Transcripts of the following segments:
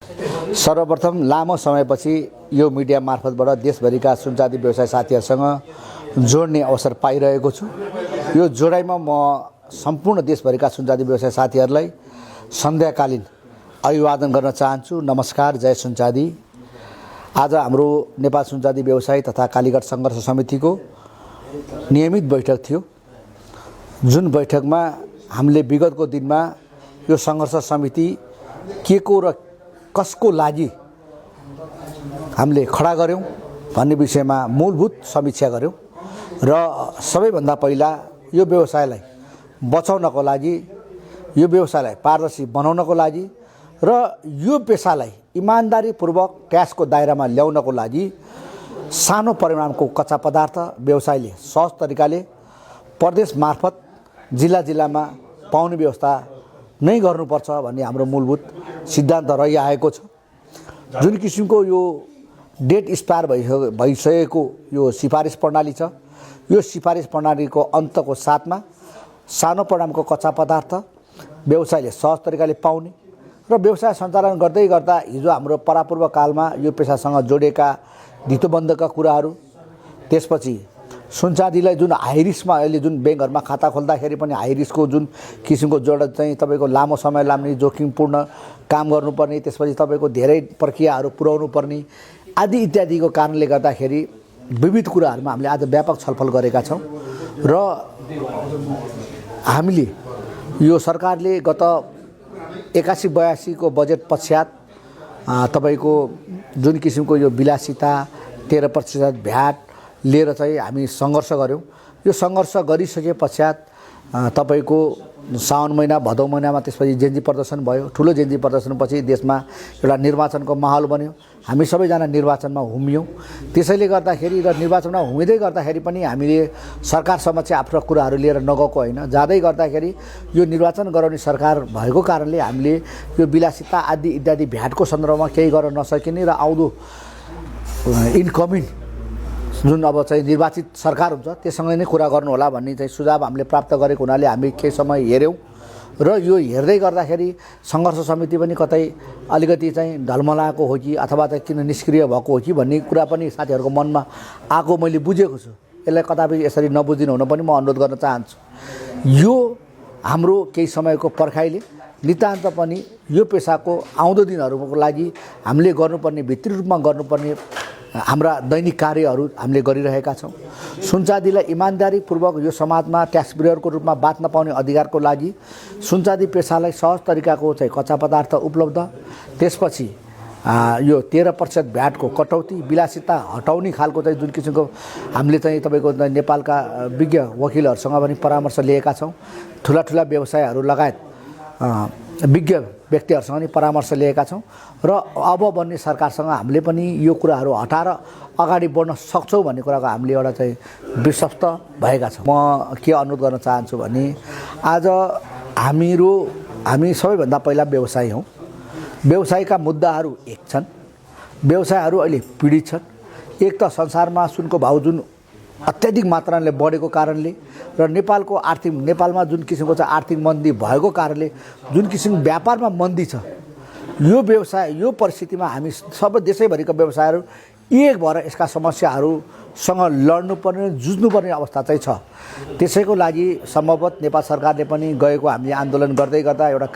सर्वप्रथम लामो समयपछि यो मिडिया मार्फतबाट देशभरिका सुनचाँदी व्यवसाय साथीहरूसँग जोड्ने अवसर पाइरहेको छु। यो जोडाइमा म सम्पूर्ण देशभरिका सुनचाँदी व्यवसाय साथीहरूलाई सन्ध्याकालीन अभिवादन गर्न चाहन्छु। नमस्कार, जय सुनचाँदी। आज हाम्रो नेपाल सुनचाँदी व्यवसाय तथा कालीगढ सङ्घर्ष समितिको नियमित बैठक थियो, जुन बैठकमा हामीले विगतको दिनमा यो सङ्घर्ष समिति के को र कसको लागि हामीले खडा गऱ्यौँ भन्ने विषयमा मूलभूत समीक्षा गऱ्यौँ र सबैभन्दा पहिला यो व्यवसायलाई बचाउनको लागि, यो व्यवसायलाई पारदर्शी बनाउनको लागि र यो पेसालाई इमानदारीपूर्वक ट्याक्सको दायरामा ल्याउनको लागि सानो परिमाणको कच्चा पदार्थ व्यवसायले सहज तरिकाले प्रदेश मार्फत जिल्ला जिल्लामा पाउने व्यवस्था नै गर्नुपर्छ भन्ने हाम्रो मूलभूत सिद्धान्त रहिआएको छ। जुन किसिमको यो डेट एक्सपायर भइसकेको यो सिफारिस प्रणाली छ, यो सिफारिस प्रणालीको अन्तको साथमा सानो परिमाणको कच्चा पदार्थ व्यवसायले सहज तरिकाले पाउने र व्यवसाय सञ्चालन गर्दै गर्दा हिजो हाम्रो परापूर्व कालमा यो पेसासँग जोडिएका धितोबन्धका कुराहरू, त्यसपछि सुनचाँदीलाई जुन हाइरिस्कमा अहिले जुन ब्याङ्कहरूमा खाता खोल्दाखेरि पनि हाइरिस्कको जुन किसिमको जोड चाहिँ तपाईँको लामो समय लाग्ने, जोखिमपूर्ण काम गर्नुपर्ने, त्यसपछि तपाईँको धेरै प्रक्रियाहरू पुर्याउनु पर्ने आदि इत्यादिको कारणले गर्दाखेरि विविध कुराहरूमा हामीले आज व्यापक छलफल गरेका छौँ र हामीले यो सरकारले गत 81-82 को बजेट पश्चात तपाईँको जुन किसिमको यो विलासिता 13% भ्याट लिएर चाहिँ हामी सङ्घर्ष गऱ्यौँ। यो सङ्घर्ष गरिसके पश्चात तपाईँको साउन महिना, भदौ महिनामा त्यसपछि जेन्जी प्रदर्शन भयो। ठुलो जेन्जी प्रदर्शनपछि देशमा एउटा निर्वाचनको माहौल बन्यो। हामी सबैजना निर्वाचनमा हुमियौँ। त्यसैले गर्दाखेरि र निर्वाचनमा हुमिँदै गर्दाखेरि पनि हामीले सरकार समक्ष आफ्ना कुराहरू लिएर नगएको होइन। जाँदै गर्दाखेरि यो निर्वाचन गराउने सरकार भएको कारणले हामीले यो विलासिता आदि इत्यादि भ्याटको सन्दर्भमा केही गर्न नसकिने र आउँदो इनकमिङ जुन अब चाहिँ निर्वाचित सरकार हुन्छ त्यससँग नै कुरा गर्नु होला भन्ने चाहिँ सुझाव हामीले प्राप्त गरेको हुनाले हामी केही समय हेऱ्यौँ र यो हेर्दै गर्दाखेरि सङ्घर्ष समिति पनि कतै अलिकति चाहिँ ढलमलाएको हो कि अथवा चाहिँ किन निष्क्रिय भएको हो कि भन्ने कुरा पनि साथीहरूको मनमा आएको मैले बुझेको छु। यसलाई कदापि यसरी नबुझिनु हुन पनि म अनुरोध गर्न चाहन्छु। यो हाम्रो केही समयको पर्खाइले नितान्त पनि यो पेसाको आउँदो दिनहरूको लागि हामीले गर्नुपर्ने, भित्री रूपमा गर्नुपर्ने हाम्रा दैनिक कार्यहरू हामीले गरिरहेका छौँ। सुनचाँदीलाई इमानदारीपूर्वक यो समाजमा ट्याक्स पेयरको रूपमा बाँच्न पाउने अधिकारको लागि सुनचाँदी पेसालाई सहज तरिकाको चाहिँ कच्चा पदार्थ उपलब्ध, त्यसपछि यो 13% भ्याटको कटौती, विलासिता हटाउने खालको चाहिँ जुन किसिमको हामीले चाहिँ तपाईँको नेपालका विज्ञ वकिलहरूसँग पनि परामर्श लिएका छौँ। ठुला ठुला व्यवसायहरू लगायत विज्ञ व्यक्तिहरूसँग पनि परामर्श लिएका छौँ र अब बन्ने सरकारसँग हामीले पनि यो कुराहरू हटाएर अगाडि बढ्न सक्छौँ भन्ने कुराको हामीले एउटा चाहिँ विश्वस्त भएका छौँ। म के अनुरोध गर्न चाहन्छु भने आज हामी सबैभन्दा पहिला व्यवसायी हौँ। व्यवसायका मुद्दाहरू एक छन्। व्यवसायहरू अहिले पीडित छन्। एक त संसारमा सुनको भाउ जुन अत्याधिक मात्राले बढेको कारणले र नेपालमा जुन किसिमको चाहिँ आर्थिक मन्दी भएको कारणले जुन किसिम व्यापारमा मन्दी छ, यो परिस्थितिमा हामी सबै देशैभरिका व्यवसायहरू एक भएर यसका समस्याहरूसँग लड्नुपर्ने, जुझ्नुपर्ने अवस्था चाहिँ छ। त्यसैको लागि सम्भवतः नेपाल सरकारले पनि गएको हामीले आन्दोलन गर्दै गर्दा एउटा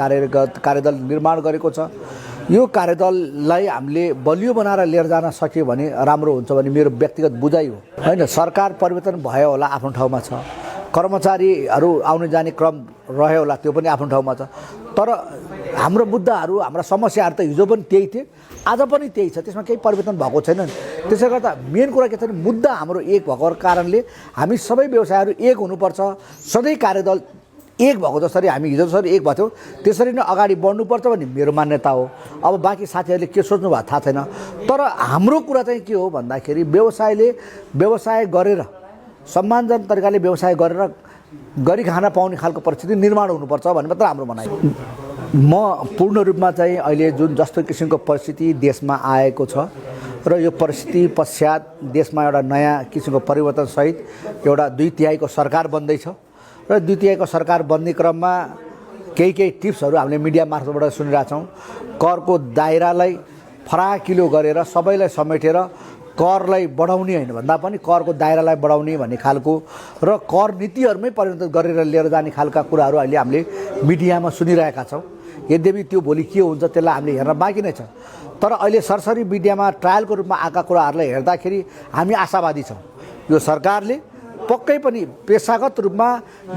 कार्यदल निर्माण गरेको छ। यो कार्यदललाई हामीले बलियो बनाएर लिएर जान सक्यो भने राम्रो हुन्छ भन्ने मेरो व्यक्तिगत बुझाइ हो। होइन, सरकार परिवर्तन भयो होला, आफ्नो ठाउँमा छ। कर्मचारीहरू आउने जाने क्रम रह्यो होला, त्यो पनि आफ्नो ठाउँमा छ। तर हाम्रो मुद्दाहरू, हाम्रा समस्याहरू त हिजो पनि त्यही थिए, आज पनि त्यही छ। त्यसमा केही परिवर्तन भएको छैन। त्यसले गर्दा मेन कुरा के छ भने मुद्दा हाम्रो एक भएको कारणले हामी सबै व्यवसायहरू एक हुनुपर्छ। सधैँ कार्यदल एक भएको जसरी हामी हिजो जसरी एक भएको थियौँ त्यसरी नै अगाडि बढ्नुपर्छ भन्ने मेरो मान्यता हो। अब बाँकी साथीहरूले के सोच्नु भएको थाहा छैन। तर हाम्रो कुरा चाहिँ के हो भन्दाखेरि व्यवसाय गरेर सम्मानजनक तरिकाले व्यवसाय गरेर गरी खान पाउने खालको परिस्थिति निर्माण हुनुपर्छ भन्ने मात्र हाम्रो भनाइ। म पूर्ण रूपमा चाहिँ अहिले जुन जस्तो किसिमको परिस्थिति देशमा आएको छ र यो परिस्थिति पश्चात देशमा एउटा नयाँ किसिमको परिवर्तनसहित एउटा 2/3 सरकार बन्दैछ र 2/3 सरकार बन्ने क्रममा केही टिप्सहरू हामीले मिडिया मार्फतबाट सुनिरहेछौँ। करको दायरालाई फराकिलो गरेर सबैलाई समेटेर करलाई बढाउने होइन भन्दा पनि करको दायरालाई बढाउने भन्ने खालको र कर नीतिहरूमै परिवर्तन गरेर लिएर जाने खालका कुराहरू अहिले हामीले मिडियामा सुनिरहेका छौँ। यद्यपि त्यो भोलि के हुन्छ त्यसलाई हामीले हेर्न बाँकी नै छ। तर अहिले सरसरी मिडियामा ट्रायलको रूपमा आएका कुराहरूलाई हेर्दाखेरि हामी आशावादी छौँ। यो सरकारले पक्कै पनि पेसागत रूपमा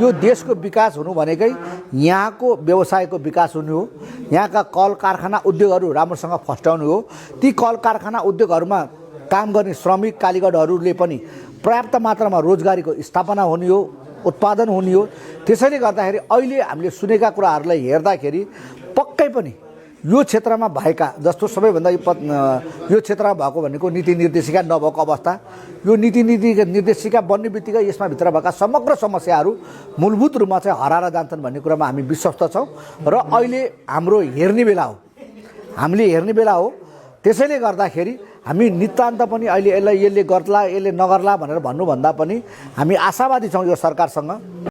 यो देशको विकास हुनु भनेकै यहाँको व्यवसायको विकास हुनु हो, यहाँका कल कारखाना उद्योगहरू राम्रोसँग फस्टाउनु हो। ती कल कारखाना उद्योगहरूमा काम गर्ने श्रमिक कालीगढहरूले पनि पर्याप्त मात्रामा रोजगारीको स्थापना हुने हो, उत्पादन हुने हो। त्यसैले गर्दाखेरि अहिले हामीले सुनेका कुराहरूलाई हेर्दाखेरि पक्कै पनि यो क्षेत्रमा भएका जस्तो सबैभन्दा यो क्षेत्रमा भएको भनेको नीति निर्देशिका नभएको अवस्था, यो नीति निर्देशिका बन्ने बित्तिकै यसमा भित्र भएका समग्र समस्याहरू मूलभूत रूपमा चाहिँ हराएर जान्छन् भन्ने कुरामा हामी विश्वस्त छौँ र अहिले हाम्रो हेर्ने बेला हो, हामीले हेर्ने बेला हो। त्यसैले गर्दाखेरि हामी नितान्त पनि अहिले यसले गर्ला यसले नगर्ला भनेर भन्नुभन्दा पनि हामी आशावादी छौँ यो सरकारसँग।